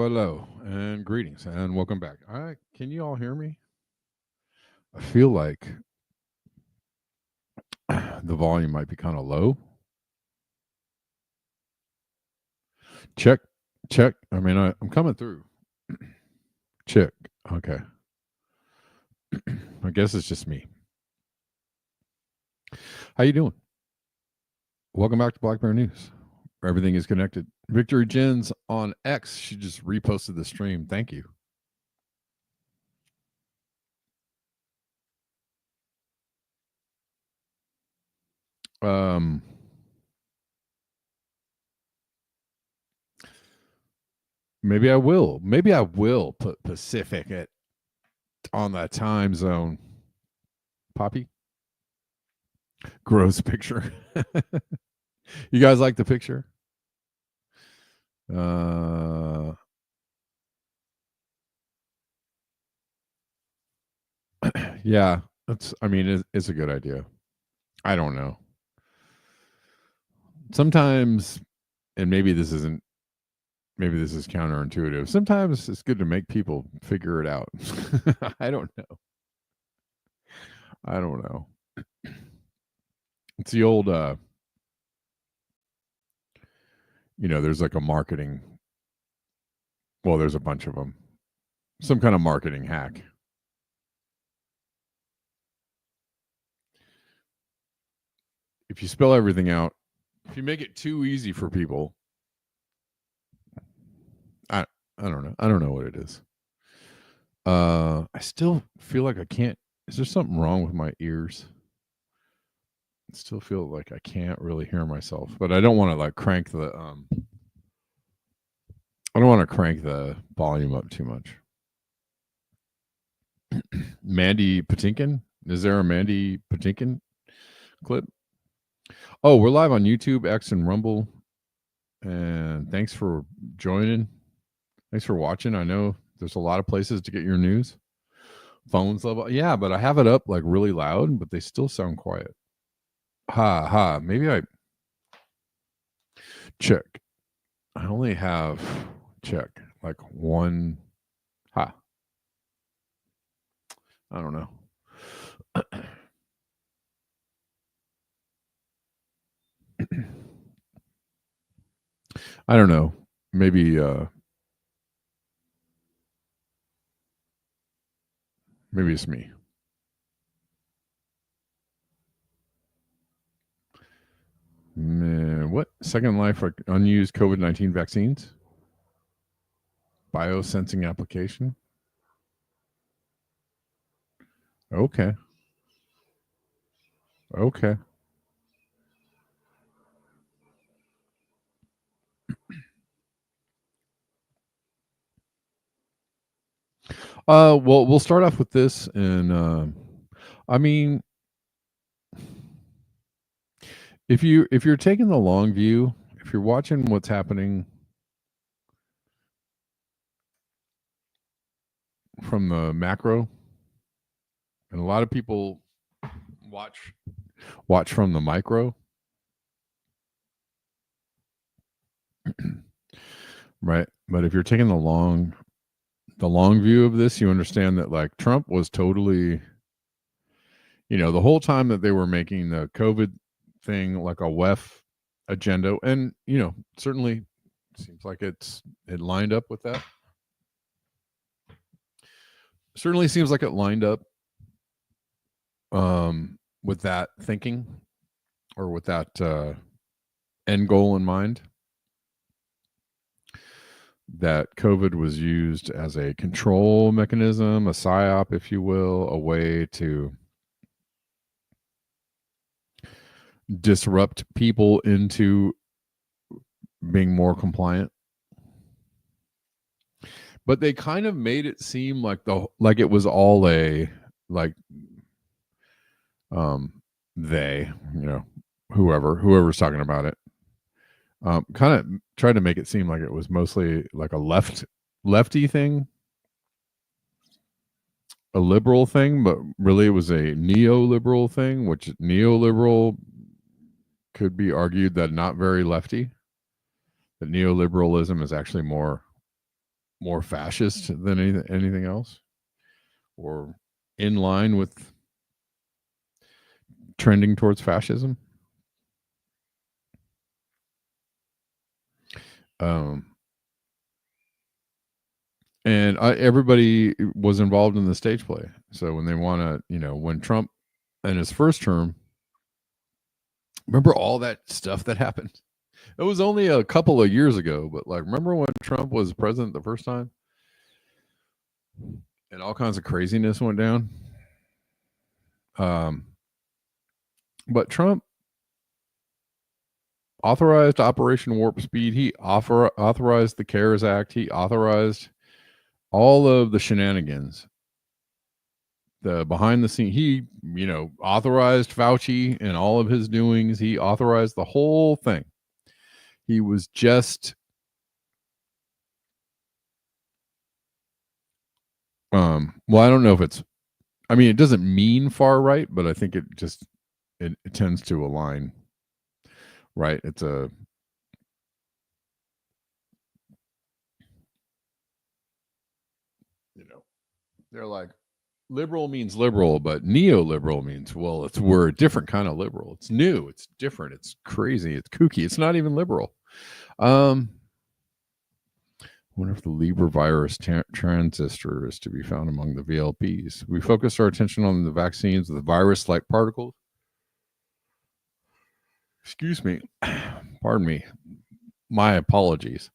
Hello, and greetings, and welcome back. All right, can you all hear me? I feel like the volume might be kind of low. Check, check. I mean, I'm coming through. Check. Okay. I guess it's just me. How you doing? Welcome back to Black Bear News, where everything is connected. Victory Jens on X. She just reposted the stream. Thank you. Maybe I will. Maybe I will put Pacific on that time zone. Poppy? Gross picture. You guys like the picture? Yeah, it's a good idea. I don't know. Sometimes, and maybe this is counterintuitive. Sometimes it's good to make people figure it out. I don't know. I don't know. It's the old there's like a marketing, well, there's a bunch of them. Some kind of marketing hack. If you spell everything out, if you make it too easy for people, I don't know. I don't know what it is. I still feel like I can't. Is there something wrong with my ears? I still feel like I can't really hear myself, but I don't want to like crank the I don't want to crank the volume up too much. Mandy Patinkin? Is there a Mandy Patinkin clip? Oh, we're live on YouTube, X, and Rumble. And thanks for joining. Thanks for watching. I know there's a lot of places to get your news. Phones level. Yeah, but I have it up like really loud, but they still sound quiet. Ha. Maybe I check. I only have check like one. Ha. I don't know. I don't know. Maybe it's me. Man, what? Second life for unused COVID-19 vaccines? Biosensing application? Okay. Well, we'll start off with this, and I mean, if you're taking the long view, if you're watching what's happening from the macro, and a lot of people watch from the micro, right? But if you're taking the long view of this, you understand that like Trump was totally, the whole time that they were making the COVID thing like a WEF agenda, and certainly seems like it lined up with that. Certainly seems like it lined up with that thinking, or with that end goal in mind, that COVID was used as a control mechanism, a psyop, if you will, a way to disrupt people into being more compliant. But they kind of made it seem like it was all a like they, whoever's talking about it, kind of tried to make it seem like it was mostly like a lefty thing, a liberal thing, but really it was a neoliberal thing, which neoliberal could be argued that not very lefty. That neoliberalism is actually more fascist than anything else, or in line with trending towards fascism. And everybody was involved in the stage play. So when they want to, when Trump in his first term, remember all that stuff that happened? It was only a couple of years ago, but like, remember when Trump was president the first time? And all kinds of craziness went down. But Trump authorized Operation Warp Speed. He authorized the CARES Act. He authorized all of the shenanigans, the behind the scene. He, authorized Fauci and all of his doings. He authorized the whole thing. He was just well, I don't know if it's I mean, it doesn't mean far right, but I think it tends to align, right? It's a, they're like, liberal means liberal, but neoliberal means, well, we're a different kind of liberal. It's new, it's different, it's crazy, it's kooky, it's not even liberal. Wonder if the Liber virus transistor is to be found among the VLPs. We focused our attention on the vaccines with virus-like particles. Excuse me. Pardon me. My apologies.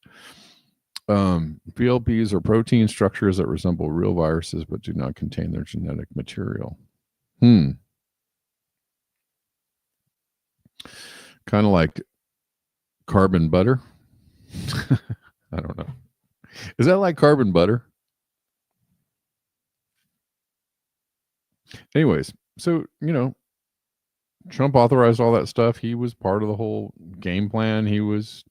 VLPs are protein structures that resemble real viruses but do not contain their genetic material. Kind of like carbon butter. I don't know. Is that like carbon butter? Anyways, so, Trump authorized all that stuff. He was part of the whole game plan. He was,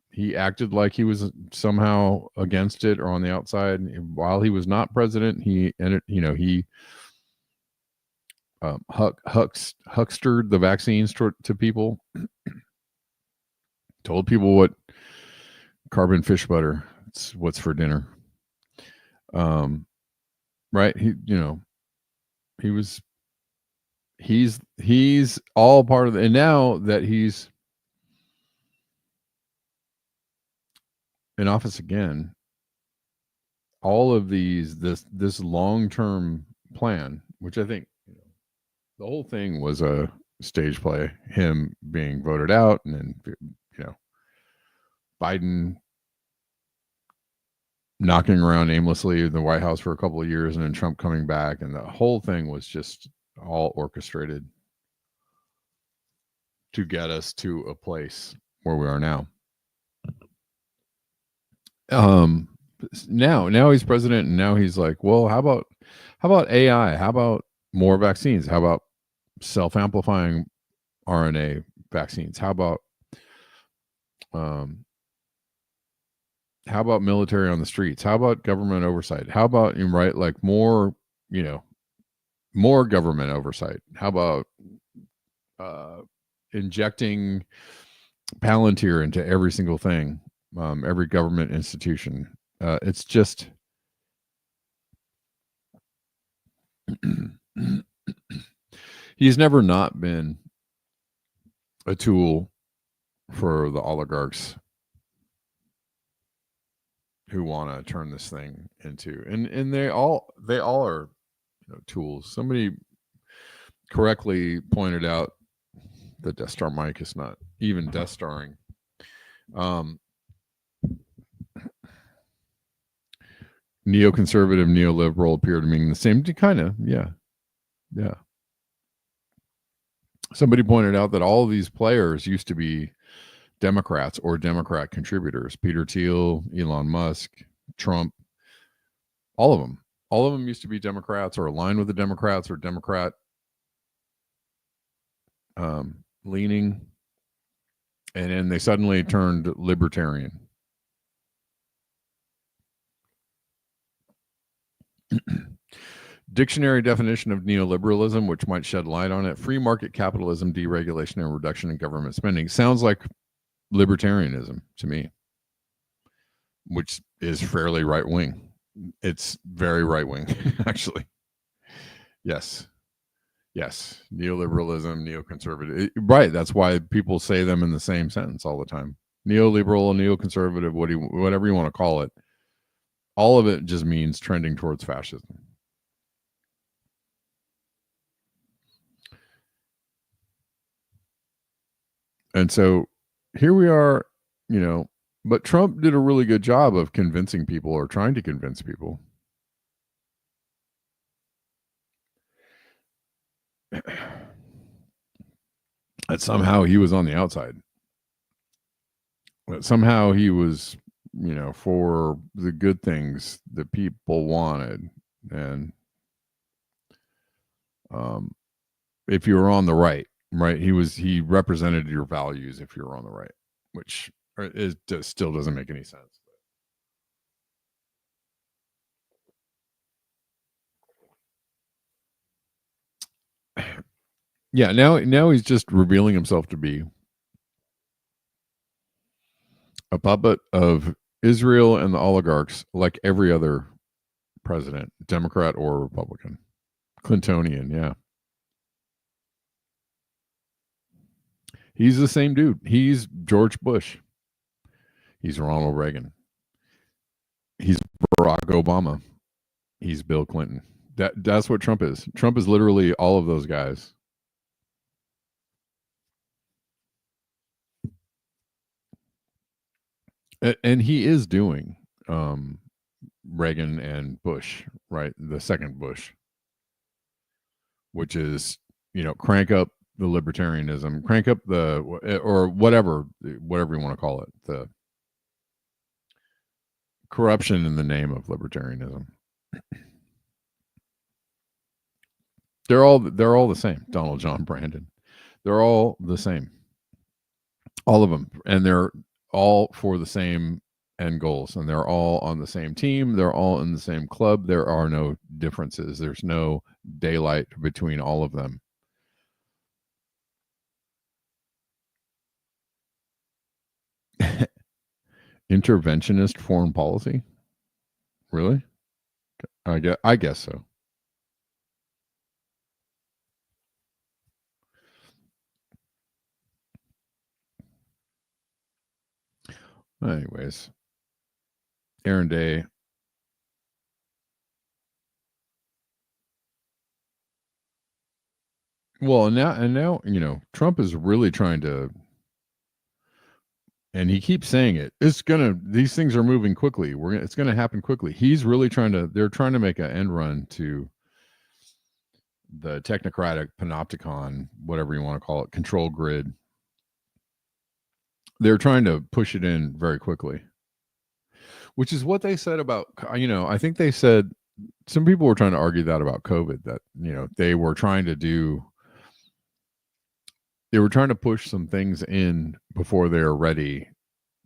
he acted like he was somehow against it or on the outside. While he was not president, he huckstered the vaccines to people, told people what carbon fish butter, it's what's for dinner. Right. He's all part of it. And now that he's in office again, all of this long-term plan, which I think the whole thing was a stage play, him being voted out, and then Biden knocking around aimlessly in the White House for a couple of years, and then Trump coming back, and the whole thing was just all orchestrated to get us to a place where we are now. Now he's president, and now he's like, well, how about AI? How about more vaccines? How about self-amplifying RNA vaccines? How about military on the streets? How about government oversight? How about like more government oversight? How about injecting Palantir into every single thing, every government institution? It's just he's never not been a tool for the oligarchs who want to turn this thing into, and they all are tools. Somebody correctly pointed out the Death Star mic is not even Death Starring. Neoconservative, neoliberal appear to mean the same. Kind of, yeah. Somebody pointed out that all of these players used to be Democrats or Democrat contributors. Peter Thiel, Elon Musk, Trump, all of them used to be Democrats or aligned with the Democrats or Democrat leaning, and then they suddenly turned libertarian. Dictionary definition of neoliberalism, which might shed light on it: free market capitalism, deregulation, and reduction in government spending. Sounds like libertarianism to me, which is fairly right wing. It's very right wing, actually. Yes. Neoliberalism, neoconservative. Right. That's why people say them in the same sentence all the time. Neoliberal, neoconservative, whatever you want to call it. All of it just means trending towards fascism. And so here we are, but Trump did a really good job of convincing people, or trying to convince people, that somehow he was on the outside. That somehow he was, for the good things that people wanted. And if you were on the right, he represented your values if you were on the right, which still doesn't make any sense. Yeah, now he's just revealing himself to be a puppet of Israel and the oligarchs, like every other president, Democrat or Republican. Clintonian, yeah. He's the same dude. He's George Bush. He's Ronald Reagan. He's Barack Obama. He's Bill Clinton. That's what Trump is. Trump is literally all of those guys. And he is doing Reagan and Bush, right? The second Bush, which is, crank up the libertarianism, crank up the, or whatever you want to call it, the corruption in the name of libertarianism. They're all the same. Donald John Brandon. They're all the same. All of them. And they're all for the same end goals. And they're all on the same team. They're all in the same club. There are no differences. There's no daylight between all of them. Interventionist foreign policy? Really? I guess so. Anyways, Aaron Day. Well, and now, Trump is really trying to, and he keeps saying it. These things are moving quickly. It's gonna happen quickly. He's really they're trying to make an end run to the technocratic panopticon, whatever you want to call it, control grid. They're trying to push it in very quickly, which is what they said about, I think they said, some people were trying to argue that about COVID, that, they were trying to push some things in before they're ready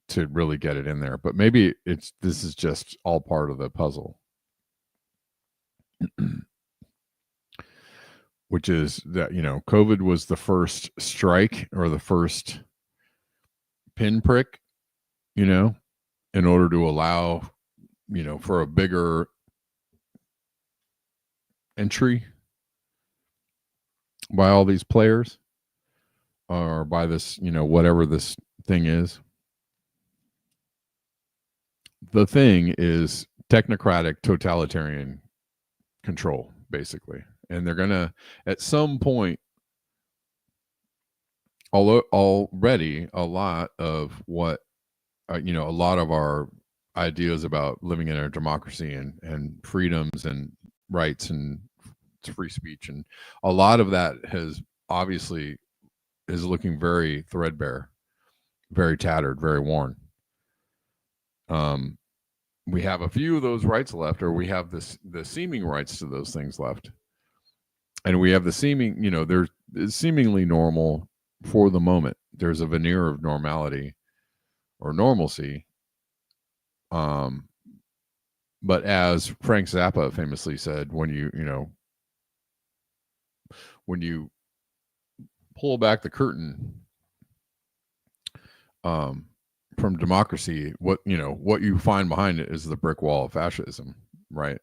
to really get it in there. But maybe this is just all part of the puzzle. Which is that, COVID was the first strike, or the first pinprick, in order to allow, for a bigger entry by all these players, or by this, whatever this thing is. The thing is technocratic totalitarian control, basically. And they're going to, at some point, although already a lot of what, a lot of our ideas about living in a democracy and freedoms and rights and free speech, and a lot of that has obviously is looking very threadbare, very tattered, very worn. We have a few of those rights left, or we have the seeming rights to those things left, and we have the seeming, there's seemingly normal for the moment. There's a veneer of normality or normalcy. But as Frank Zappa famously said, when you pull back the curtain from democracy, what you find behind it is the brick wall of fascism, right?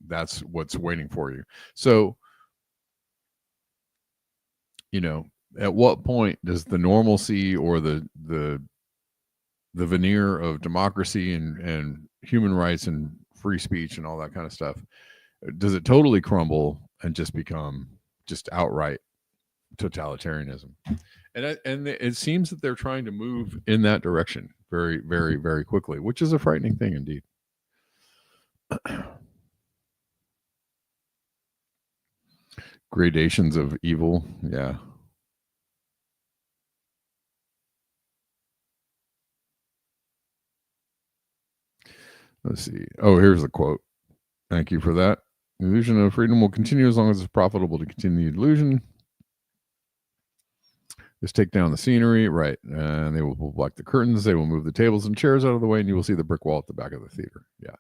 That's what's waiting for you. So, at what point does the normalcy or the veneer of democracy and human rights and free speech and all that kind of stuff, does it totally crumble and just become just outright totalitarianism? And it seems that they're trying to move in that direction very, very, very quickly, which is a frightening thing indeed. Gradations of evil, yeah. Let's see. Oh, here's the quote. Thank you for that. The illusion of freedom will continue as long as it's profitable to continue the illusion. Just take down the scenery, right? And they will pull back the curtains. They will move the tables and chairs out of the way, and you will see the brick wall at the back of the theater. Yeah.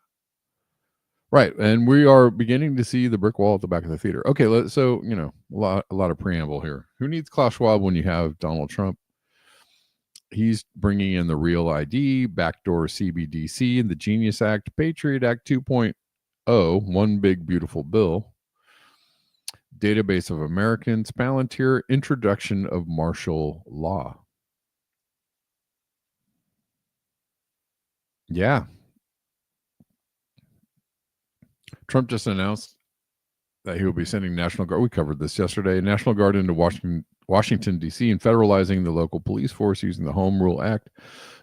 Right, and we are beginning to see the brick wall at the back of the theater. Okay, so a lot of preamble here. Who needs Klaus Schwab when you have Donald Trump? He's bringing in the Real ID, backdoor CBDC, and the Genius Act, Patriot Act 2.0, one big beautiful bill, database of Americans, Palantir, introduction of martial law. Yeah. Trump just announced that he will be sending National Guard. We covered this yesterday. National Guard into Washington, D.C. and federalizing the local police force using the Home Rule Act.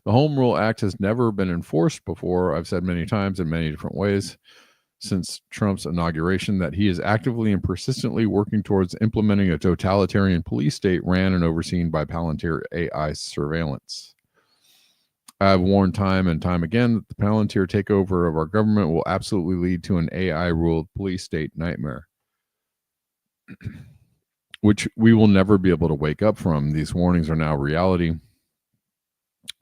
The Home Rule Act has never been enforced before. I've said many times in many different ways since Trump's inauguration that he is actively and persistently working towards implementing a totalitarian police state ran and overseen by Palantir AI surveillance. I've warned time and time again that the Palantir takeover of our government will absolutely lead to an AI-ruled police state nightmare, which we will never be able to wake up from. These warnings are now reality.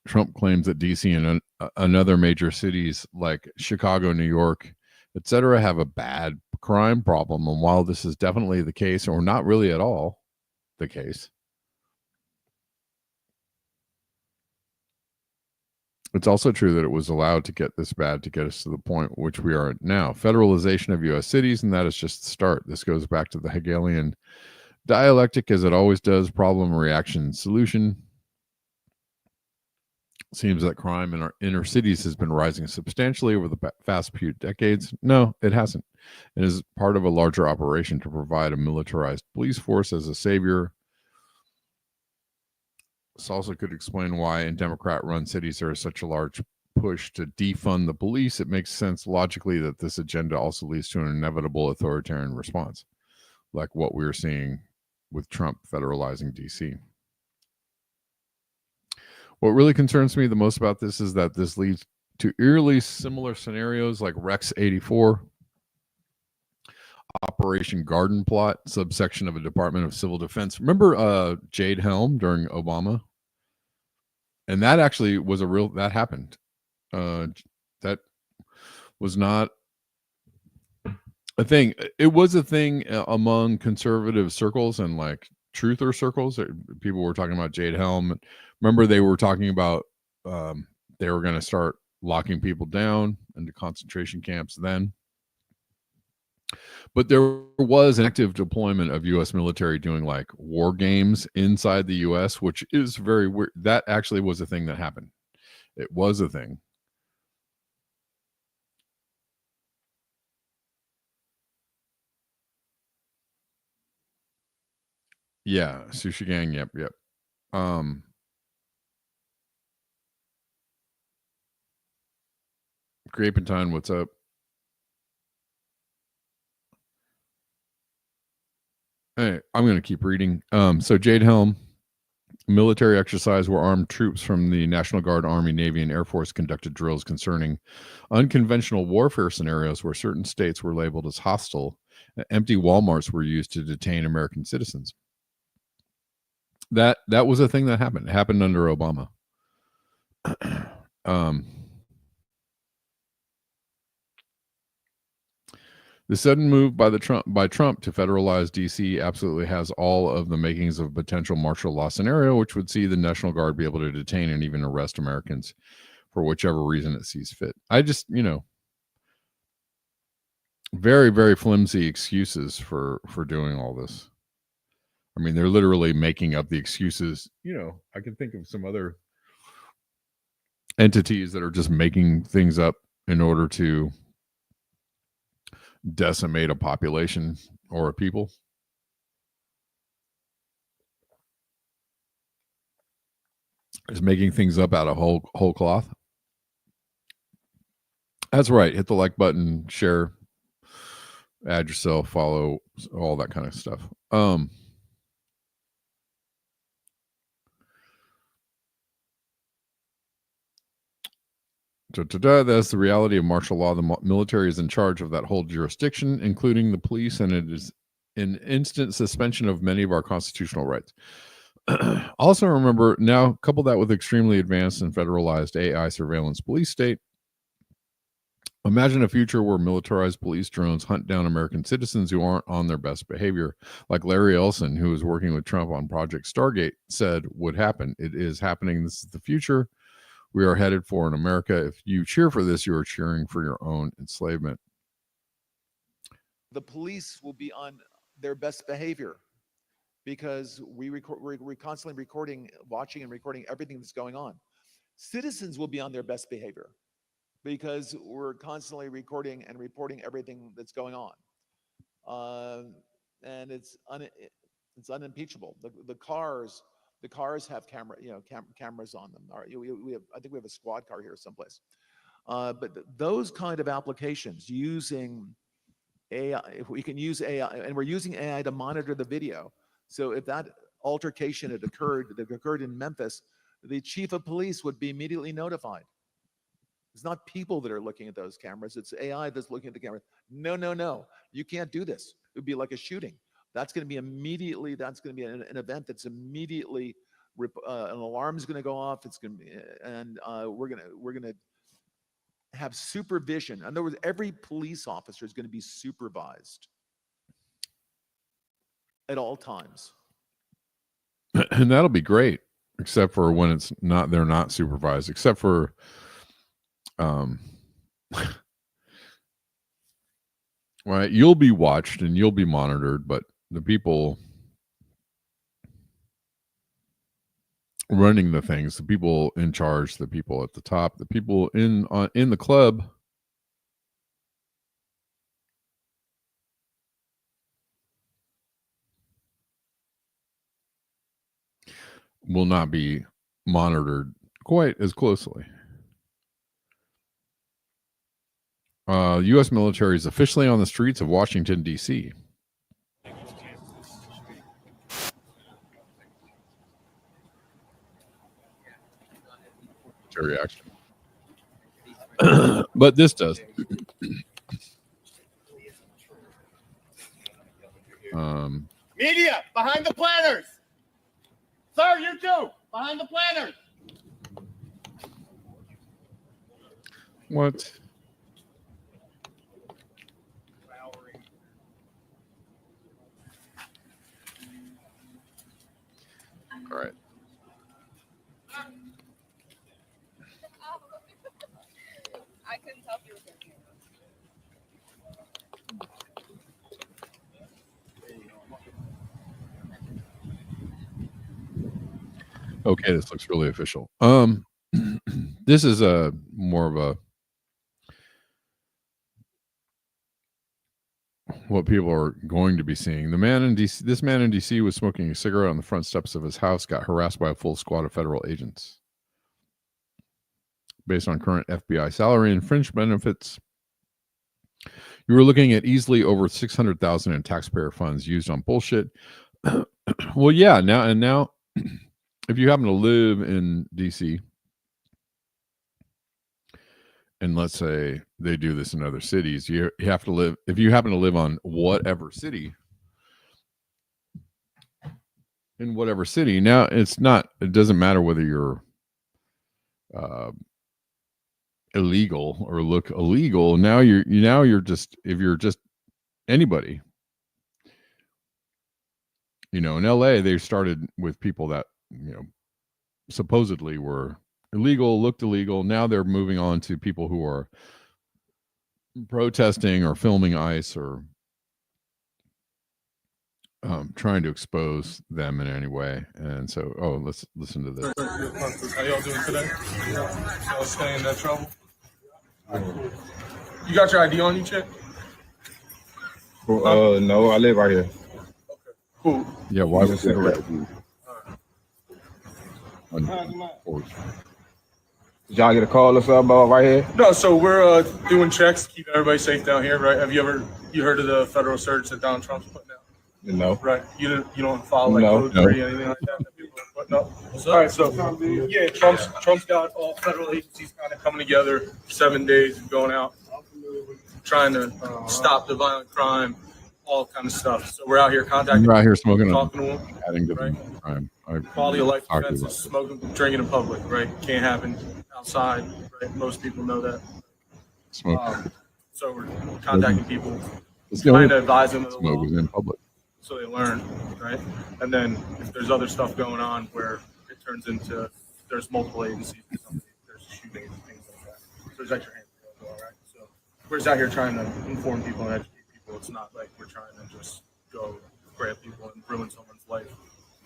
Trump claims that D.C. and another major cities like Chicago, New York, etc., have a bad crime problem. And while this is definitely the case, or not really at all the case, it's also true that it was allowed to get this bad to get us to the point which we are now. Federalization of U.S. cities, and that is just the start. This goes back to the Hegelian dialectic, as it always does, problem, reaction, solution. It seems that crime in our inner cities has been rising substantially over the past few decades. No, it hasn't. It is part of a larger operation to provide a militarized police force as a savior. This also could explain why in Democrat-run cities there is such a large push to defund the police. It makes sense logically that this agenda also leads to an inevitable authoritarian response, like what we're seeing with Trump federalizing D.C. What really concerns me the most about this is that this leads to eerily similar scenarios like Rex 84, Operation Garden Plot, subsection of a Department of Civil Defense. Remember Jade Helm during Obama? And that actually was that happened. That was not a thing. It was a thing among conservative circles and like truther circles. People were talking about Jade Helm. Remember, they were talking about they were going to start locking people down into concentration camps then. But there was an active deployment of U.S. military doing like war games inside the U.S., which is very weird. That actually was a thing that happened. It was a thing. Yeah, Sushi Gang. Yep. Grapentine, what's up? Hey, I'm going to keep reading. So Jade Helm, military exercise where armed troops from the National Guard, Army, Navy, and Air Force conducted drills concerning unconventional warfare scenarios where certain states were labeled as hostile. Empty Walmarts were used to detain American citizens. That was a thing that happened. It happened under Obama. The sudden move by Trump to federalize D.C. absolutely has all of the makings of a potential martial law scenario, which would see the National Guard be able to detain and even arrest Americans for whichever reason it sees fit. I just, very, very flimsy excuses for doing all this. I mean, they're literally making up the excuses. I can think of some other entities that are just making things up in order to decimate a population or a people. Is making things up out of whole cloth. That's right. Hit the like button, share, add yourself, follow, all that kind of stuff. That's the reality of martial law. The military is in charge of that whole jurisdiction, including the police, and it is an instant suspension of many of our constitutional rights. Also, remember, now couple that with extremely advanced and federalized AI surveillance police state, Imagine a future where militarized police drones hunt down American citizens who aren't on their best behavior, like Larry Ellison, who was working with Trump on Project Stargate, said would happen. It is happening. This is the future we are headed for in America. If you cheer for this, you are cheering for your own enslavement. The police will be on their best behavior because we're constantly recording, watching and recording everything that's going on. Citizens will be on their best behavior because we're constantly recording and reporting everything that's going on. And it's unimpeachable. The cars have cameras on them. I think we have a squad car here someplace. But those kind of applications using AI, if we can use AI, and we're using AI to monitor the video. So if that altercation that occurred in Memphis, the chief of police would be immediately notified. It's not people that are looking at those cameras. It's AI that's looking at the camera. No. You can't do this. It would be like a shooting. That's going to be immediately, that's going to be an event that's immediately, an alarm is going to go off. It's going to be, and we're going to have supervision. In other words, every police officer is going to be supervised at all times. And that'll be great, except for when it's not, they're not supervised, except for, right, you'll be watched and you'll be monitored, but the people running the things, the people in charge, the people at the top, the people in the club will not be monitored quite as closely. U.S. military is officially on the streets of Washington, D.C. Reaction. But this does. Media, behind the planners. Sir, you too, behind the planners. What? All right. I couldn't tell if you were there. Okay, this looks really official. This is a more of a what people are going to be seeing. This man in DC was smoking a cigarette on the front steps of his house, got harassed by a full squad of federal agents. Based on current FBI salary and fringe benefits, you were looking at easily over $600,000 in taxpayer funds used on bullshit. Well, yeah, now if you happen to live in DC, and let's say they do this in other cities, you have to live, if you happen to live on whatever city, now it doesn't matter whether you're illegal or look illegal. Now you're just, if you're just anybody, in LA, they started with people that, supposedly were illegal, looked illegal. Now they're moving on to people who are protesting or filming ICE or trying to expose them in any way. And so, let's listen to this. How y'all doing today? Y'all staying in that trouble? You got your ID on you, chick? No, I live right here. Okay, cool. Yeah, why was it right? Did y'all get a call or something about right here? No, so we're doing checks, keep everybody safe down here, right? Have you heard of the federal search that Donald Trump's putting out? No. Right. You don't follow like No. code 3 or anything like that? No. All right, so yeah, Trump's got all federal agencies kind of coming together, 7 days going out, trying to stop the violent crime, all kind of stuff. So we're out here contacting. We're out here smoking, talking to them, adding to right? the crime. Quality of life offenses, smoking, drinking in public, right? Can't happen outside, right? Most people know that. Smoke. So we're contacting people, It's trying to advise them of the smoke law is in public. so they learn, right? And then if there's other stuff going on where it turns into there's multiple agencies, there's shooting and things like that. So there's extra hands as well, right? So we're just out here trying to inform people and educate people. It's not like we're trying to just go grab people and ruin someone's life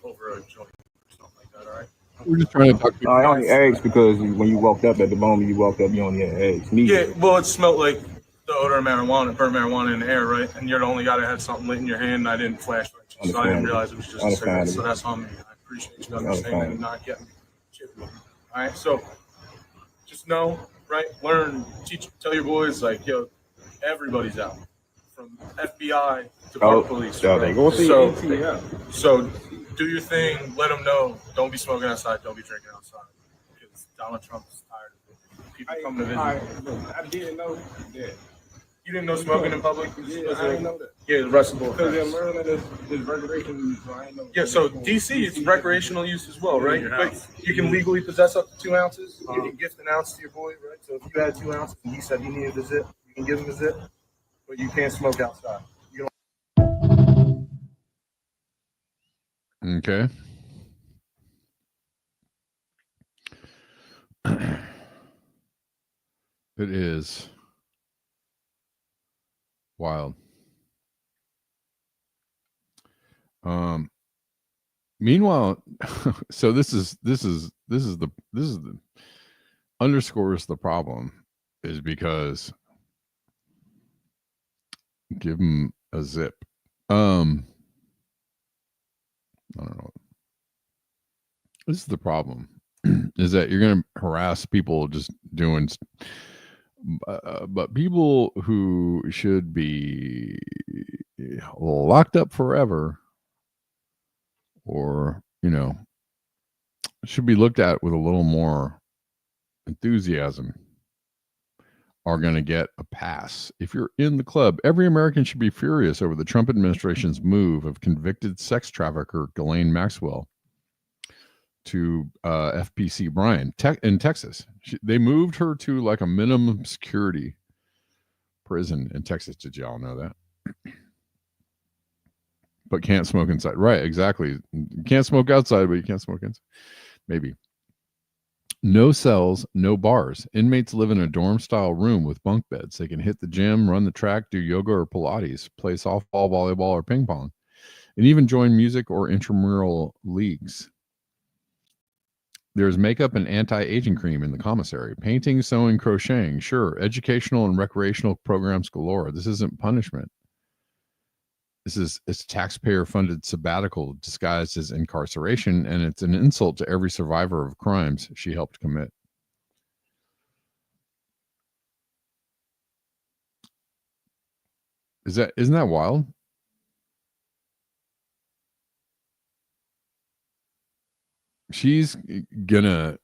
over a joint or something like that, all right? We're just trying to talk to people. I only asked because when you walked up at the moment you walked up, you only had eggs. Me. Yeah, well, it smelled like the odor of marijuana, burnt marijuana in the air, right? And you're the only guy that had something lit in your hand, and I didn't flash you, so I didn't realize it was just a cigarette. So that's on me. I appreciate you understanding and not getting chippy. All right, so just know, right? Learn, teach, tell your boys, like, yo, everybody's out, from FBI to park police. Right? Go see So do your thing. Let them know. Don't be smoking outside. Don't be drinking outside. Because Donald Trump is tired of it. People come to visit. I didn't know that. You didn't know smoking in public? Yeah, I didn't know that. Yeah, the rest of the Because in Maryland, it's recreational use, so I didn't know. Yeah, so DC, it's recreational use as well, right? But you can legally possess up to 2 ounces. You can gift an ounce to your boy, right? So if you had 2 ounces and he said he needed a zip, you can give him a zip, but you can't smoke outside. You don't. Okay. It is wild. Meanwhile, so this is the underscores the problem is because give them a zip. I don't know. This is the problem is that you're going to harass people just doing but people who should be locked up forever or, you know, should be looked at with a little more enthusiasm are going to get a pass. If you're in the club, every American should be furious over the Trump administration's move of convicted sex trafficker Ghislaine Maxwell to FPC Bryan in Texas. They moved her to like a minimum security prison in Texas. Did y'all know that? But can't smoke inside. Right, exactly. You can't smoke outside, but you can't smoke inside. Maybe. No cells, no bars. Inmates live in a dorm-style room with bunk beds. They can hit the gym, run the track, do yoga or Pilates, play softball, volleyball, or ping pong, and even join music or intramural leagues. There's makeup and anti-aging cream in the commissary. Painting, sewing, crocheting. Sure, educational and recreational programs galore. This isn't punishment. It's taxpayer-funded sabbatical disguised as incarceration, and it's an insult to every survivor of crimes she helped commit. Isn't that wild? She's gonna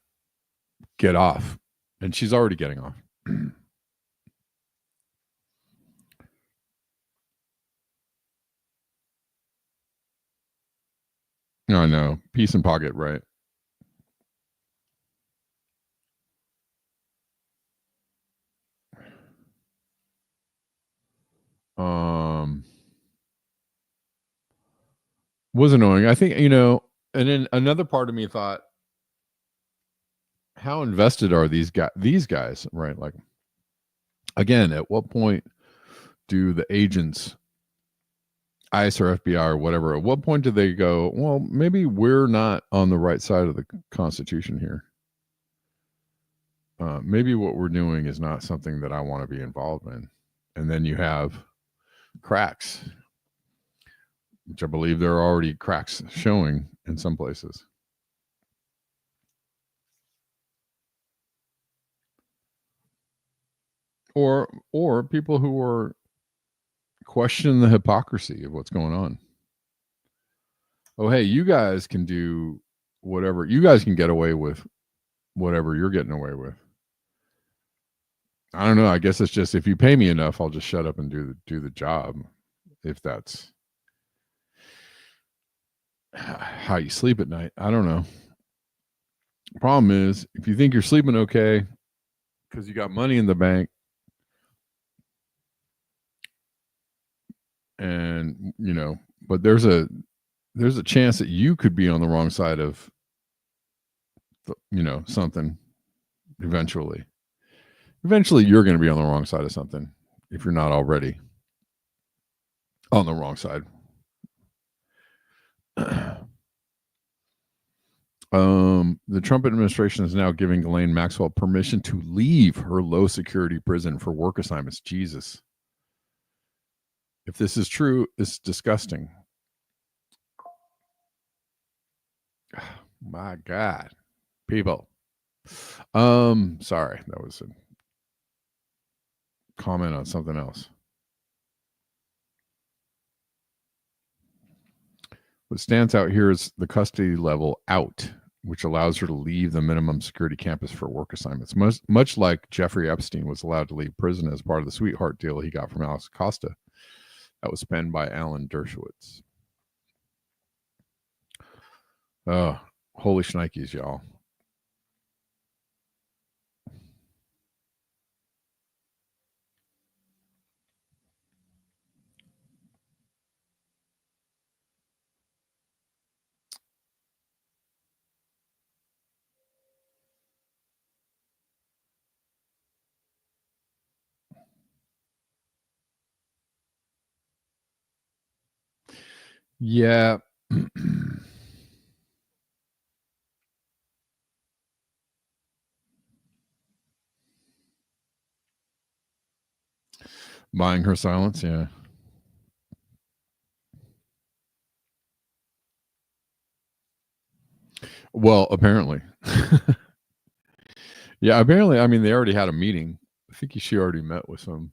get off, and she's already getting off. I know. Peace in pocket, right? Was annoying. I think, you know, and then another part of me thought, how invested are these guys, right? Like, again, at what point do the agents, ICE or FBI or whatever, at what point do they go, well, maybe we're not on the right side of the Constitution here. Maybe what we're doing is not something that I want to be involved in. And then you have cracks, which I believe there are already cracks showing in some places. Or people who are questioning the hypocrisy of what's going on. Oh, hey, you guys can do whatever. You guys can get away with whatever you're getting away with. I don't know. I guess it's just, if you pay me enough, I'll just shut up and do the job. If that's how you sleep at night. I don't know. Problem is, if you think you're sleeping okay because you got money in the bank, and but there's a chance that you could be on the wrong side of something eventually. You're going to be on the wrong side of something if you're not already on the wrong side. The Trump administration is now giving Ghislaine Maxwell permission to leave her low security prison for work assignments. Jesus. If this is true, it's disgusting. My God. People. Sorry, that was a comment on something else. What stands out here is the custody level out, which allows her to leave the minimum security campus for work assignments. Much like Jeffrey Epstein was allowed to leave prison as part of the sweetheart deal he got from Alex Costa. That was penned by Alan Dershowitz. Oh, holy shnikes, y'all. Yeah. Buying her silence, yeah. Well, apparently. Yeah, apparently. I mean, they already had a meeting. I think she already met with some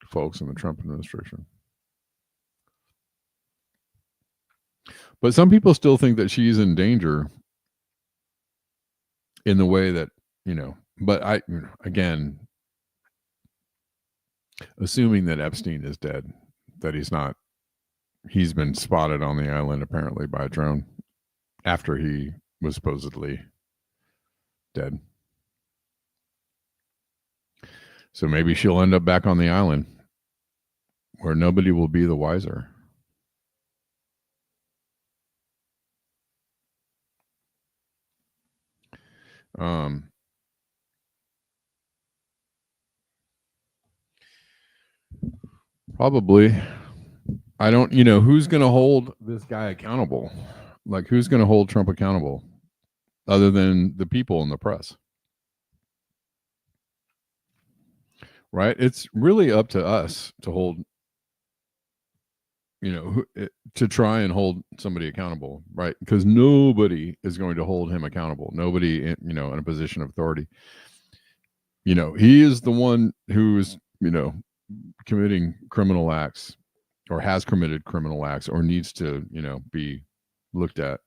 folks in the Trump administration. But some people still think that she's in danger in the way that, but again, assuming that Epstein is dead, that he's been spotted on the island apparently by a drone after he was supposedly dead. So maybe she'll end up back on the island where nobody will be the wiser. Probably. I don't, who's going to hold this guy accountable? Like, who's going to hold Trump accountable other than the people in the press? Right? It's really up to us to hold, to try and hold somebody accountable, right? Because nobody is going to hold him accountable. Nobody, in a position of authority. He is the one who's, committing criminal acts or has committed criminal acts or needs to, be looked at.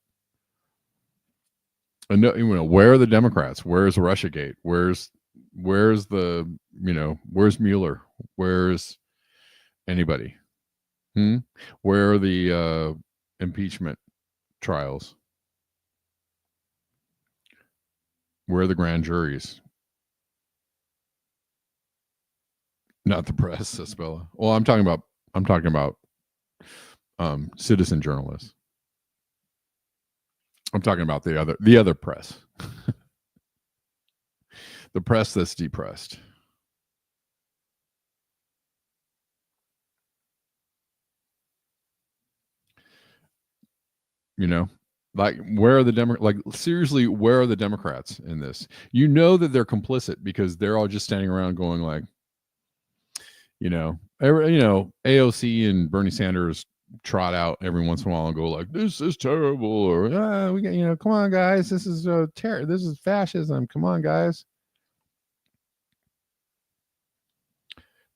And where are the Democrats? Where's Russiagate? Where's the, where's Mueller? Where's anybody? Where are the impeachment trials? Where are the grand juries? Not the press, Isabella. Well, I'm talking about citizen journalists. I'm talking about the other press. The press that's depressed. Like, where are the like, seriously, where are the Democrats in this? That they're complicit because they're all just standing around going like, AOC and Bernie Sanders trot out every once in a while and go like, this is terrible, or we got, come on guys, this is this is fascism, come on guys.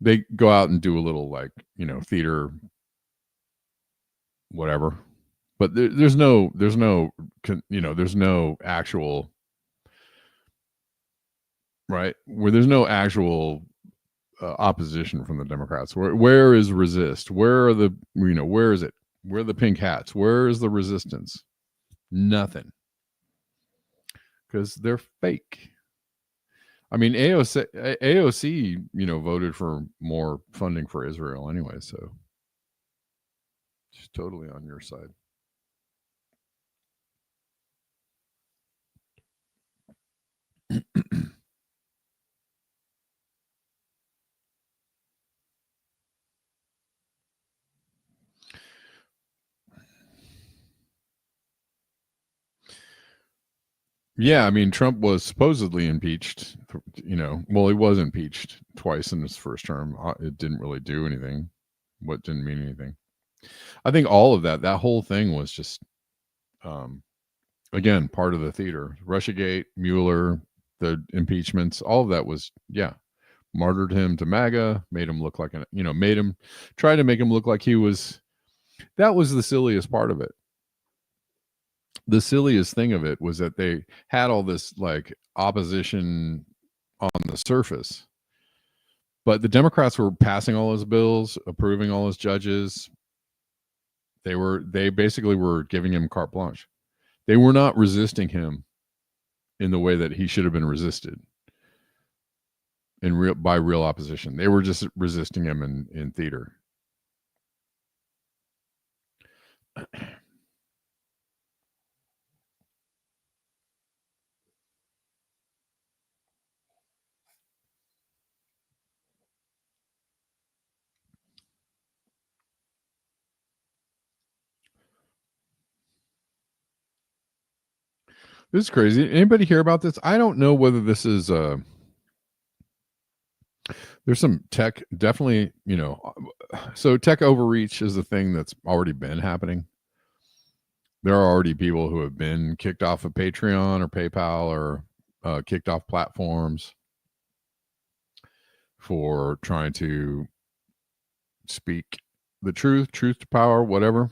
They go out and do a little like, theater, whatever, but there's no actual, right, where there's no actual opposition from the Democrats. Where is resist? Where are the, where is it? Where are the pink hats? Where is the resistance? Nothing. Because they're fake. I mean, AOC, voted for more funding for Israel anyway. So She's totally on your side. Yeah, I mean, Trump was supposedly impeached. Well, he was impeached twice in his first term. It didn't really do anything. What didn't mean anything. I think all of that whole thing was just, again, part of the theater. Russiagate, Mueller, the impeachments, all of that was, martyred him to MAGA, made him look like tried to make him look like he was. That was the silliest part of it. The silliest thing of it was that they had all this like opposition on the surface, but the Democrats were passing all his bills, approving all his judges. They basically were giving him carte blanche. They were not resisting him in the way that he should have been resisted by real opposition. They were just resisting him in theater. This is crazy. Anybody hear about this? I don't know whether this is there's some tech, definitely, so tech overreach is a thing that's already been happening. There are already people who have been kicked off of Patreon or PayPal or kicked off platforms for trying to speak the truth to power, whatever.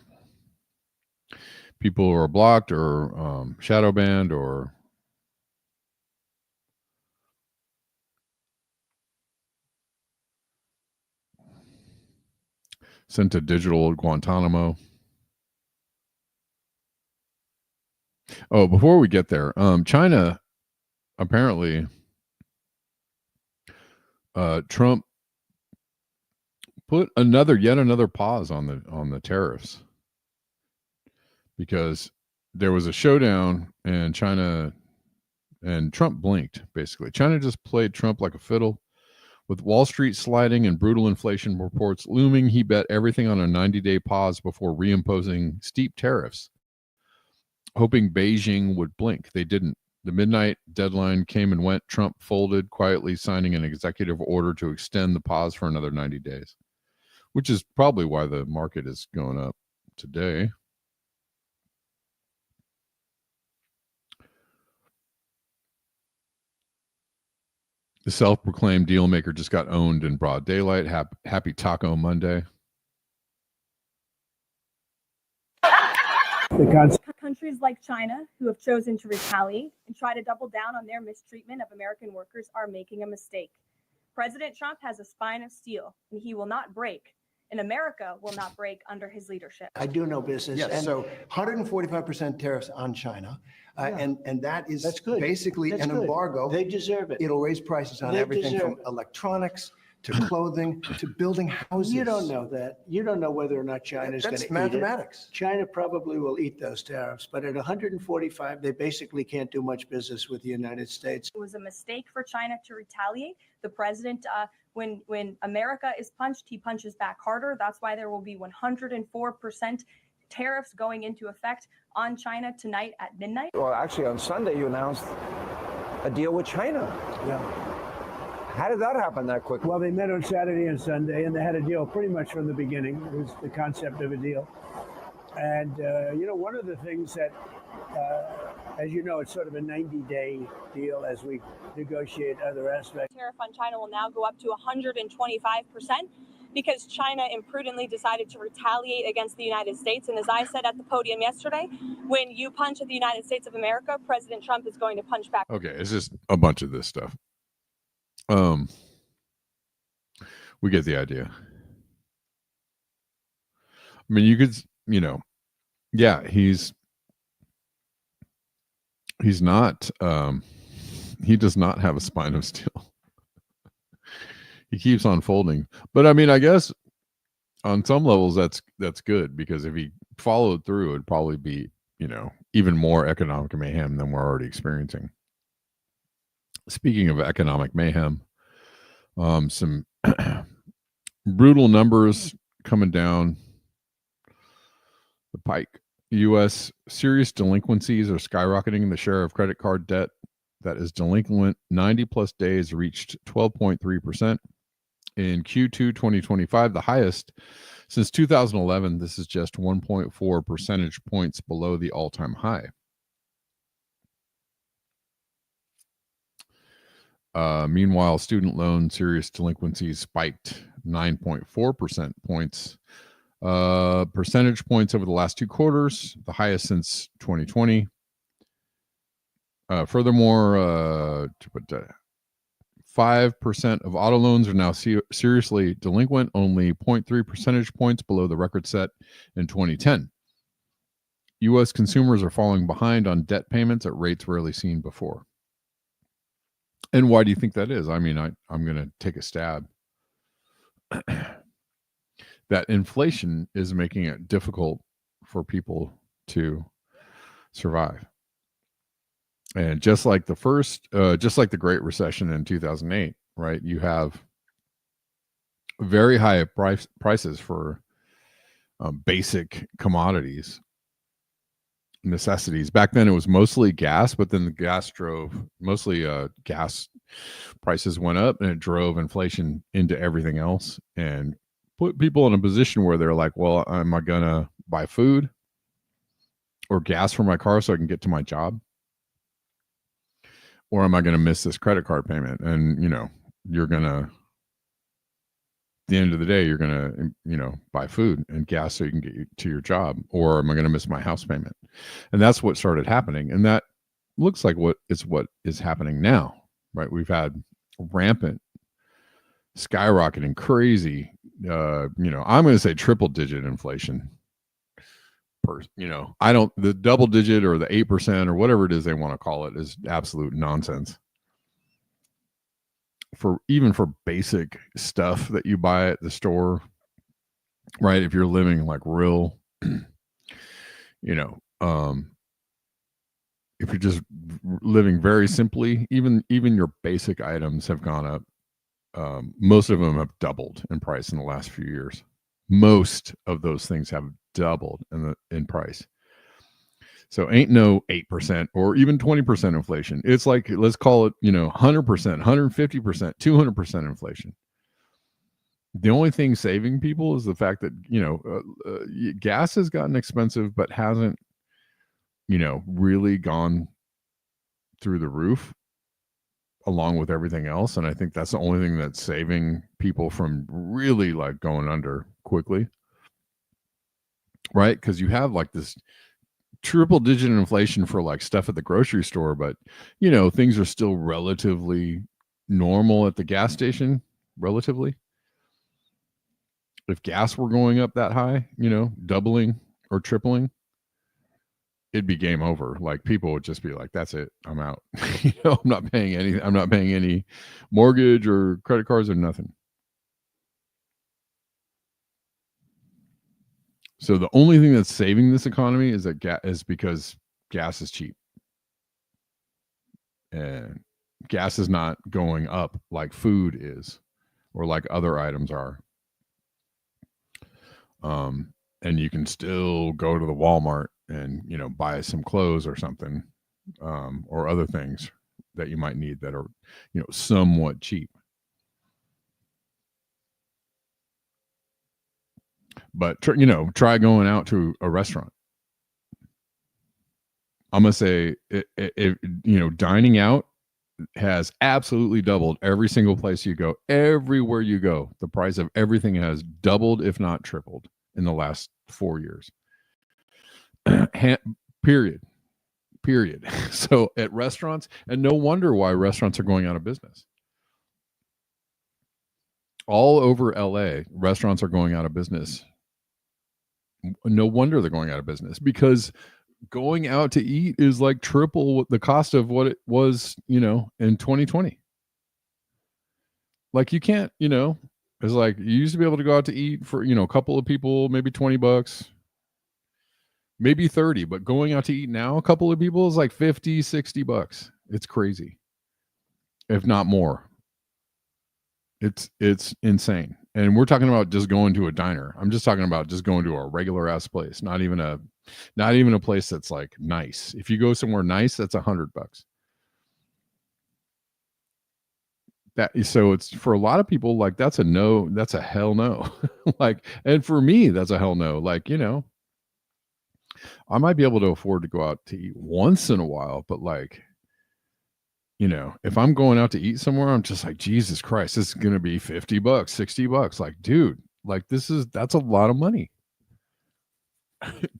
People who are blocked or shadow banned or sent to digital Guantanamo. Oh, before we get there, China apparently, Trump put yet another pause on the tariffs because there was a showdown and China and Trump blinked. Basically, China just played Trump like a fiddle. With Wall Street sliding and brutal inflation reports looming, he bet everything on a 90-day pause before reimposing steep tariffs, hoping Beijing would blink. They didn't. The midnight deadline came and went. Trump folded, quietly signing an executive order to extend the pause for another 90 days, which is probably why the market is going up today. The self-proclaimed deal maker just got owned in broad daylight. Happy Taco Monday. Countries like China, who have chosen to retaliate and try to double down on their mistreatment of American workers, are making a mistake. President Trump has a spine of steel, and he will not break. And America will not break under his leadership. I do know business. Yes, and so 145% tariffs on China. And that is That's good. basically That's an good. embargo. They deserve it. It'll raise prices on They everything from deserve it. electronics to clothing to building houses. You don't know that. You don't know whether or not China is going to That's eat mathematics. it. China probably will eat those tariffs, but at 145, they basically can't do much business with the United States. It was a mistake for China to retaliate. The president, when America is punched, he punches back harder. That's why there will be 104% tariffs going into effect on China tonight at midnight. Well, actually, on Sunday, you announced a deal with China. Yeah. How did that happen that quickly? Well, they met on Saturday and Sunday, and they had a deal pretty much from the beginning. It was the concept of a deal. And, one of the things that, as you know, it's sort of a 90-day deal as we negotiate other aspects. Tariff on China will now go up to 125% because China imprudently decided to retaliate against the United States. And as I said at the podium yesterday, when you punch at the United States of America, President Trump is going to punch back. Okay, it's just a bunch of this stuff. We get the idea. I mean, you could, yeah, he's not, he does not have a spine of steel. He keeps on folding. But I mean, I guess on some levels, that's good, because if he followed through, it'd probably be, even more economic mayhem than we're already experiencing. Speaking of economic mayhem, some brutal numbers coming down the pike. U.S. serious delinquencies are skyrocketing. The share of credit card debt that is delinquent 90 plus days reached 12.3% in Q2 2025, the highest since 2011. This is just 1.4 percentage points below the all-time high. Meanwhile, student loan serious delinquencies spiked 9.4% points, percentage points over the last 2 quarters, the highest since 2020. Furthermore, 5% of auto loans are now seriously delinquent, only 0.3 percentage points below the record set in 2010. U.S. consumers are falling behind on debt payments at rates rarely seen before. And why do you think that is? I mean, I'm going to take a stab. That inflation is making it difficult for people to survive. And just like the Great Recession in 2008, right? You have very high prices for basic commodities, necessities. Back then it was mostly gas, but then the gas prices went up, and it drove inflation into everything else, and put people in a position where they're like, well, am I gonna buy food or gas for my car so I can get to my job? Or am I going to miss this credit card payment? And, you're going to, at the end of the day, you're going to, buy food and gas so you can get to your job. Or am I going to miss my house payment? And that's what started happening. And that looks like what is happening now, right? We've had rampant, skyrocketing, crazy, I'm going to say triple digit inflation. The double digit or the 8% or whatever it is they want to call it is absolute nonsense. Even for basic stuff that you buy at the store, right? If you're living like real, if you're just living very simply, even your basic items have gone up. Most of them have doubled in price in the last few years. Most of those things have doubled in price. So ain't no 8% or even 20% inflation. It's like, let's call it, 100%, 150%, 200% inflation. The only thing saving people is the fact that, gas has gotten expensive, but hasn't, really gone through the roof along with everything else. And I think that's the only thing that's saving people from really like going under quickly. Right? Because you have like this triple digit inflation for like stuff at the grocery store, but things are still relatively normal at the gas station, relatively. If gas were going up that high, doubling or tripling, it'd be game over. Like people would just be like, that's it, I'm out. I'm not paying anything. I'm not paying any mortgage or credit cards or nothing. So the only thing that's saving this economy is because gas is cheap, and gas is not going up like food is, or like other items are. And you can still go to the Walmart and buy some clothes or something, or other things that you might need that are somewhat cheap. But try going out to a restaurant. I'm gonna say, dining out has absolutely doubled every single place you go. Everywhere you go, the price of everything has doubled, if not tripled, in the last 4 years. Period. So at restaurants, and no wonder why restaurants are going out of business. All over LA, restaurants are going out of business. No wonder they're going out of business, because going out to eat is like triple the cost of what it was, in 2020. Like you can't, It's like you used to be able to go out to eat for, a couple of people, maybe $20, maybe 30, but going out to eat now, a couple of people is like $50-$60. It's crazy. If not more. It's insane. And we're talking about just going to a diner. I'm just talking about just going to a regular ass place, not even a place that's like nice. If you go somewhere nice, that's $100. So it's for a lot of people, like that's a no, that's a hell no. Like, and for me, that's a hell no. Like, I might be able to afford to go out to eat once in a while, but like, if I'm going out to eat somewhere, I'm just like, Jesus Christ, this is going to be $50, $60. Like, dude, like that's a lot of money.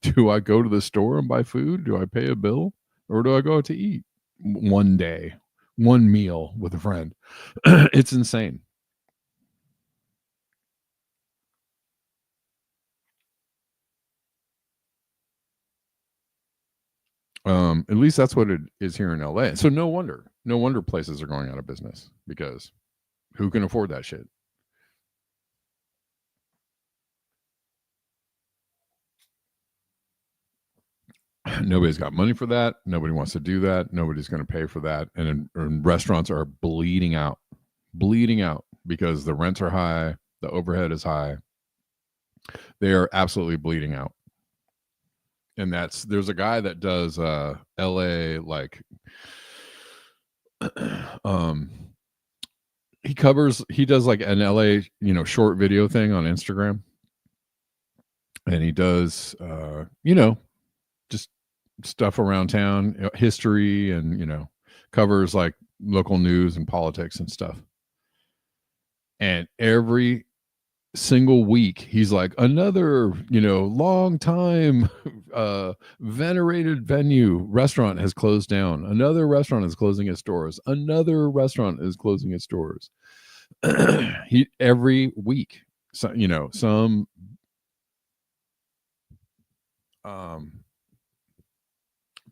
Do I go to the store and buy food? Do I pay a bill? Or do I go out to eat one day, one meal with a friend? It's insane. At least that's what it is here in LA. So no wonder places are going out of business, because who can afford that shit? Nobody's got money for that. Nobody wants to do that. Nobody's going to pay for that. And restaurants are bleeding out because the rents are high. The overhead is high. They are absolutely bleeding out. And there's a guy that does LA, like he does like an LA, short video thing on Instagram. And he does just stuff around town, history, and covers like local news and politics and stuff. And every single week he's like, another long time venerated venue restaurant has closed down, another restaurant is closing its doors, another restaurant is closing its doors. He every week, so some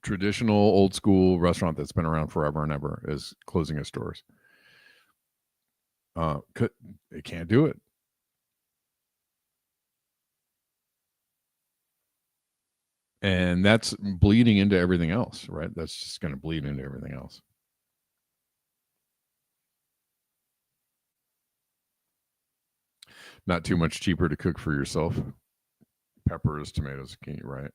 traditional old school restaurant that's been around forever and ever is closing its doors. It can't do it. And that's bleeding into everything else, right? That's just going to bleed into everything else. Not too much cheaper to cook for yourself. Peppers, tomatoes, zucchini, right?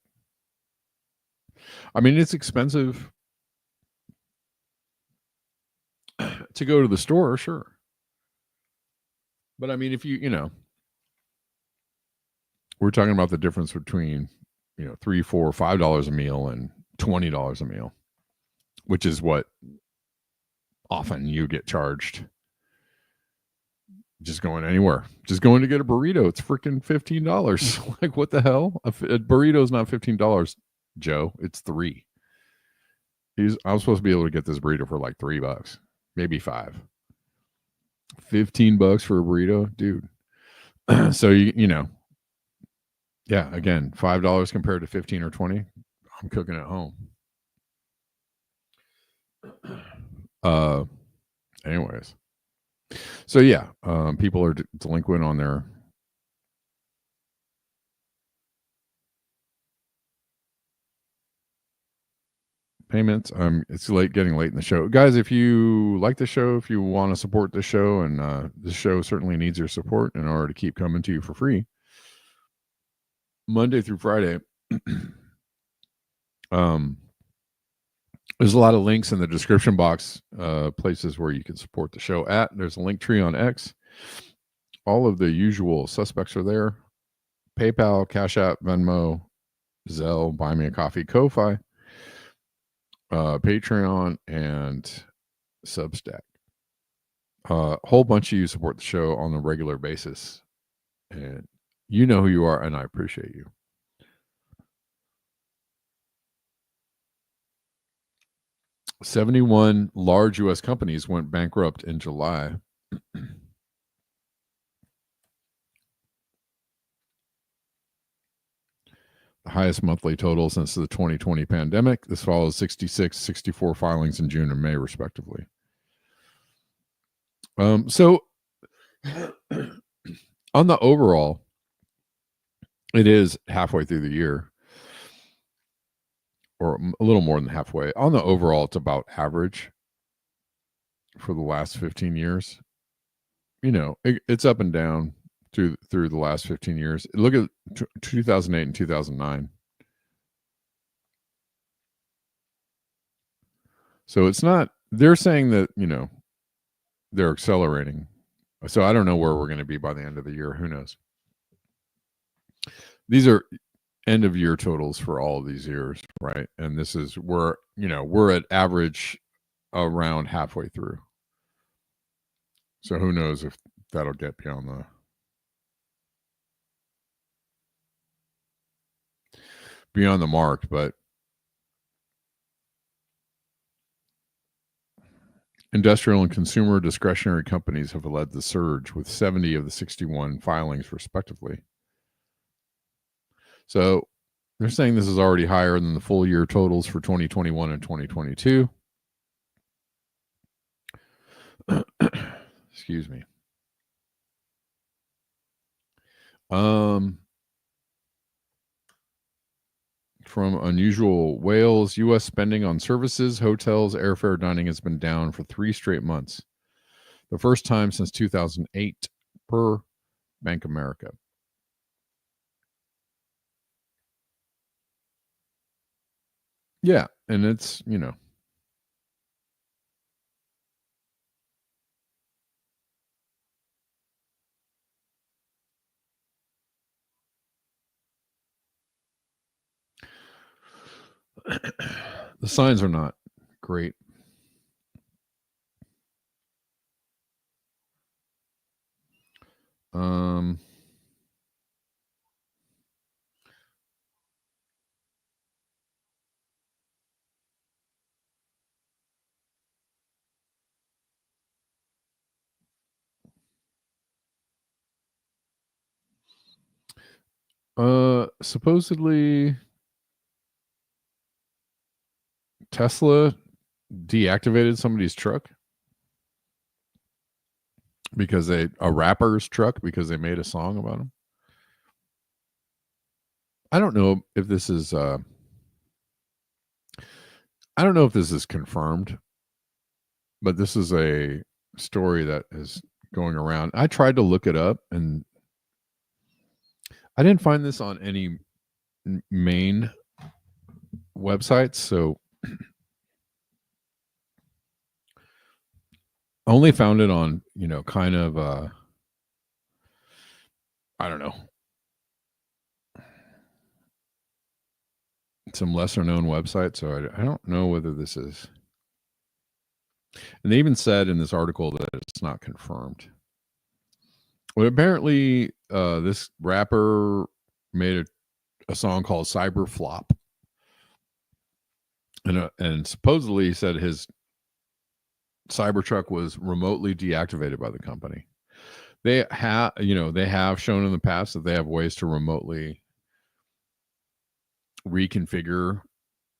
I mean, it's expensive to go to the store, sure. But I mean, if we're talking about the difference between $3, $4, $5 a meal and $20 a meal, which is what often you get charged just going anywhere, just going to get a burrito. It's freaking $15. Like, what the hell? A burrito is not $15, Joe. It's $3. I was supposed to be able to get this burrito for like $3, maybe $5. $15 for a burrito, dude. So yeah, again, $5 compared to 15 or 20. I'm cooking at home. Anyways, so yeah, people are delinquent on their payments. It's getting late in the show, guys. If you like the show, if you want to support the show, and the show certainly needs your support in order to keep coming to you for free, Monday through Friday. There's a lot of links in the description box, places where you can support the show at. There's a link tree on X. All of the usual suspects are there. PayPal, CashApp, Venmo, Zelle, Buy Me a Coffee, Ko-Fi, Patreon, and Substack. A whole bunch of you support the show on a regular basis. And you know who you are, and I appreciate you. $71 large U.S. companies went bankrupt in July. The highest monthly total since the 2020 pandemic. This follows 66, 64 filings in June and May, respectively. So on the overall, it is halfway through the year, or a little more than halfway. On the overall, it's about average for the last 15 years. You know, it's up and down through the last 15 years. Look at 2008 and 2009. So it's not, they're saying that, you know, they're accelerating. So I don't know where we're going to be by the end of the year. Who knows? These are end of year totals for all of these years, right? And this is we're at average around halfway through. So who knows if that'll get beyond the mark, but industrial and consumer discretionary companies have led the surge with 70 of the 61 filings respectively. So they're saying this is already higher than the full year totals for 2021 and 2022. Excuse me. From unusual whales, U.S. spending on services, hotels, airfare, dining has been down for 3 straight months. The first time since 2008 per Bank of America. Yeah, and it's, you know, the signs are not great. Supposedly Tesla deactivated somebody's truck because a rapper's truck because they made a song about him. I don't know if this is confirmed, but this is a story that is going around. I tried to look it up and I didn't find this on any main websites, so I only found it on, you know, kind of I don't know, some lesser known websites. So I don't know whether this is, and they even said in this article that it's not confirmed. Well, apparently this rapper made a song called Cyber Flop, and supposedly said his Cybertruck was remotely deactivated by the company. They have shown in the past that they have ways to remotely reconfigure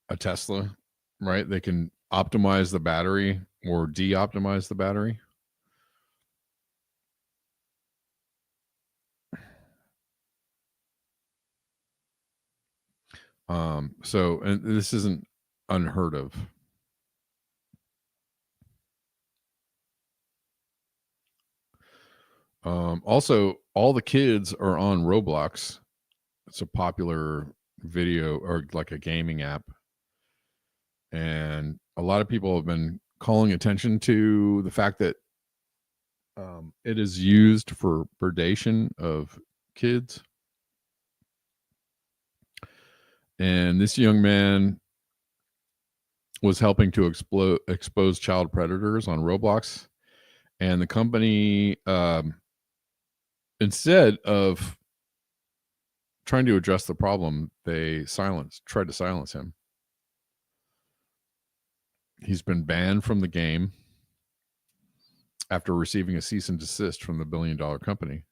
a Tesla, right? They can optimize the battery or de-optimize the battery. So, and this isn't unheard of. Also, all the kids are on Roblox. It's a popular video or like a gaming app. And a lot of people have been calling attention to the fact that it is used for predation of kids. And this young man was helping to expose child predators on Roblox. And the company, instead of trying to address the problem, they tried to silence him. He's been banned from the game after receiving a cease and desist from the billion-dollar company.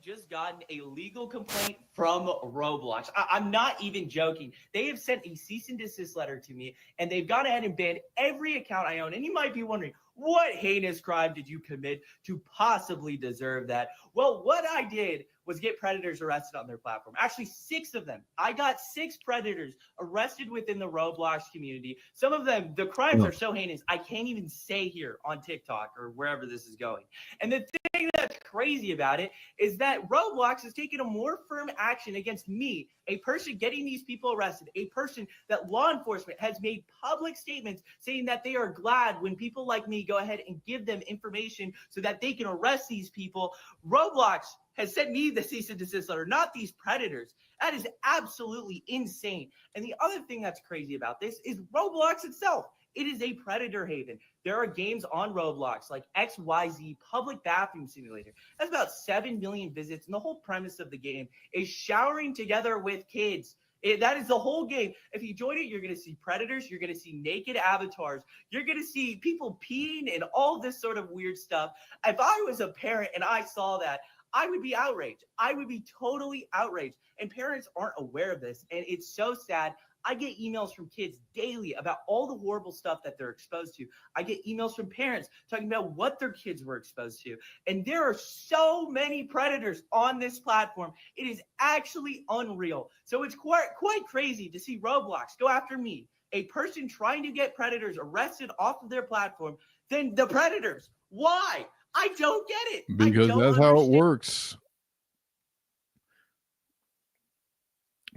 just gotten a legal complaint from Roblox. I'm not even joking. They have sent a cease and desist letter to me, and they've gone ahead and banned every account I own. And you might be wondering, what heinous crime did you commit to possibly deserve that? Well, what I did was get predators arrested on their platform. Actually, 6 of them. I got 6 predators arrested within the Roblox community. Some of them, the crimes are so heinous, I can't even say here on TikTok or wherever this is going. And the thing that's crazy about it is that Roblox has taken a more firm action against me, a person getting these people arrested, a person that law enforcement has made public statements saying that they are glad when people like me go ahead and give them information so that they can arrest these people. Roblox has sent me the cease and desist letter, not these predators. That is absolutely insane. And the other thing that's crazy about this is Roblox itself. It is a predator haven. There are games on Roblox like XYZ Public Bathroom Simulator. That's about 7 million visits, and the whole premise of the game is showering together with kids. That is the whole game. If you join it, you're going to see predators. You're going to see naked avatars. You're going to see people peeing and all this sort of weird stuff. If I was a parent and I saw that, I would be outraged. I would be totally outraged. And parents aren't aware of this. And it's so sad. I get emails from kids daily about all the horrible stuff that they're exposed to. I get emails from parents talking about what their kids were exposed to. And there are so many predators on this platform. It is actually unreal. So it's quite crazy to see Roblox go after me, a person trying to get predators arrested off of their platform, than the predators. Why? I don't get it. Because that's how it works.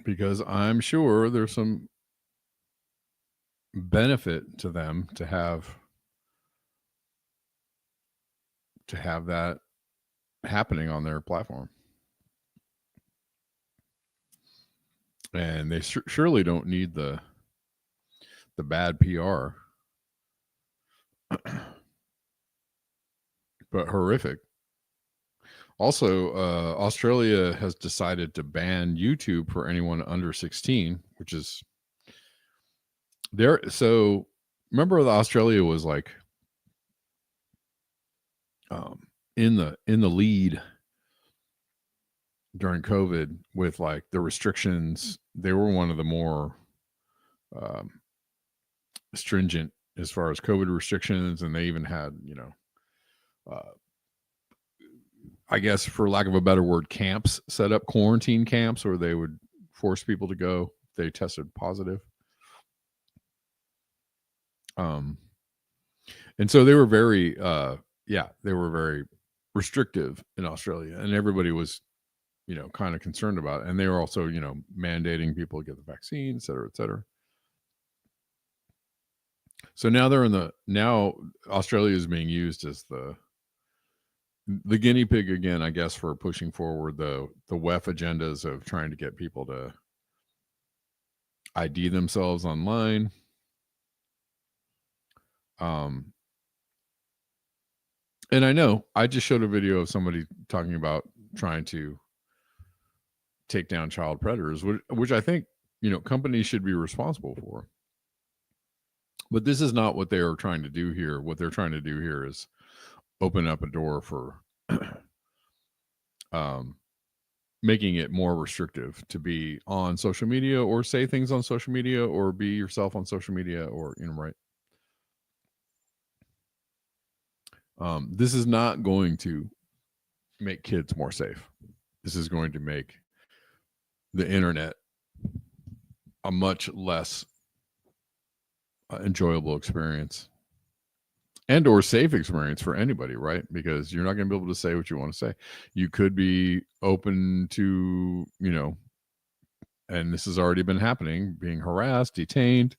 Because I'm sure there's some benefit to them to have that happening on their platform. And they surely don't need the bad PR. But horrific. Also, Australia has decided to ban YouTube for anyone under 16, which is there. So remember, Australia was like in the lead during COVID with like the restrictions. They were one of the more stringent as far as COVID restrictions, and they even had, I guess, for lack of a better word, camps set up, quarantine camps, where they would force people to go if they tested positive. And so they were very, they were very restrictive in Australia, and everybody was, kind of concerned about it. And they were also, mandating people to get the vaccine, et cetera, et cetera. So now now Australia is being used as the guinea pig again, I guess, for pushing forward the WEF agendas of trying to get people to ID themselves online. And I know I just showed a video of somebody talking about trying to take down child predators, which I think, companies should be responsible for. But this is not what they are trying to do here. What they're trying to do here is open up a door for making it more restrictive to be on social media or say things on social media or be yourself on social media or, right. This is not going to make kids more safe. This is going to make the internet a much less enjoyable experience and or safe experience for anybody, right? Because you're not going to be able to say what you want to say. You could be open to, and this has already been happening, being harassed, detained,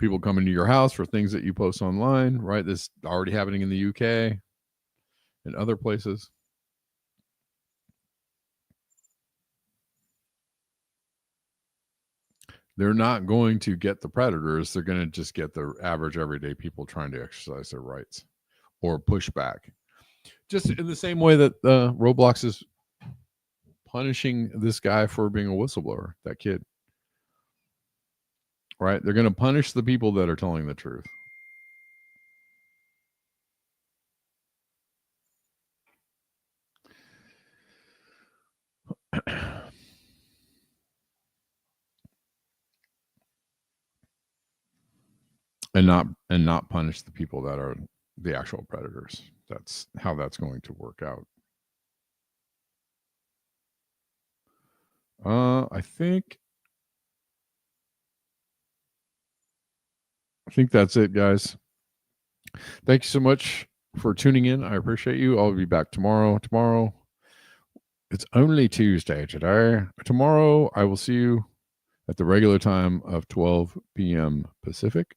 people coming to your house for things that you post online, right? This is already happening in the UK and other places. They're not going to get the predators. They're going to just get the average everyday people trying to exercise their rights or push back. Just in the same way that Roblox is punishing this guy for being a whistleblower, that kid. Right? They're going to punish the people that are telling the truth. and not punish the people that are the actual predators. That's how that's going to work out. I think that's it, guys. Thank you so much for tuning in. I appreciate you. I'll be back tomorrow. It's only Tuesday today. Tomorrow I will see you at the regular time of 12 p.m. Pacific.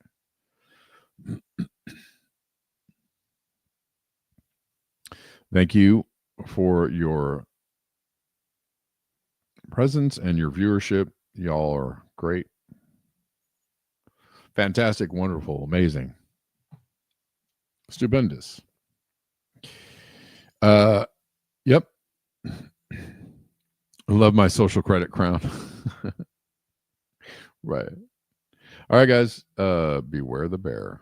Thank you for your presence and your viewership. Y'all are great. Fantastic, wonderful, amazing. Stupendous. Yep. I love my social credit crown. Right. All right, guys. Beware the bear.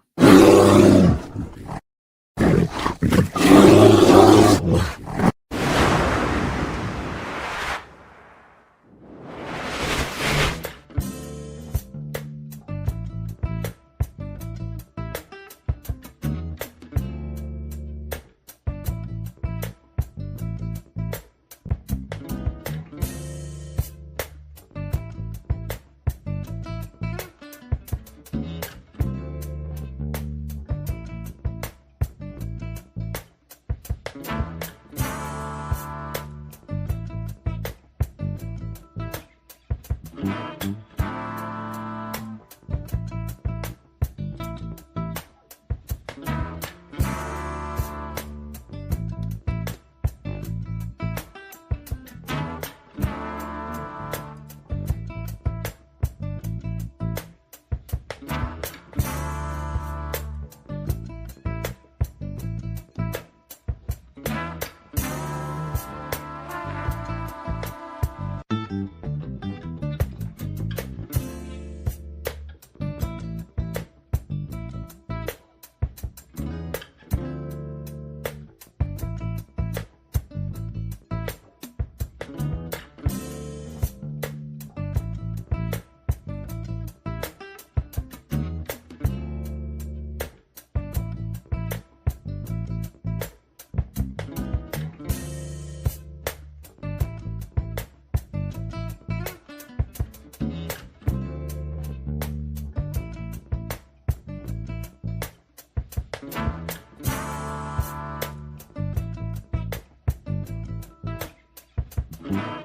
Mm-hmm.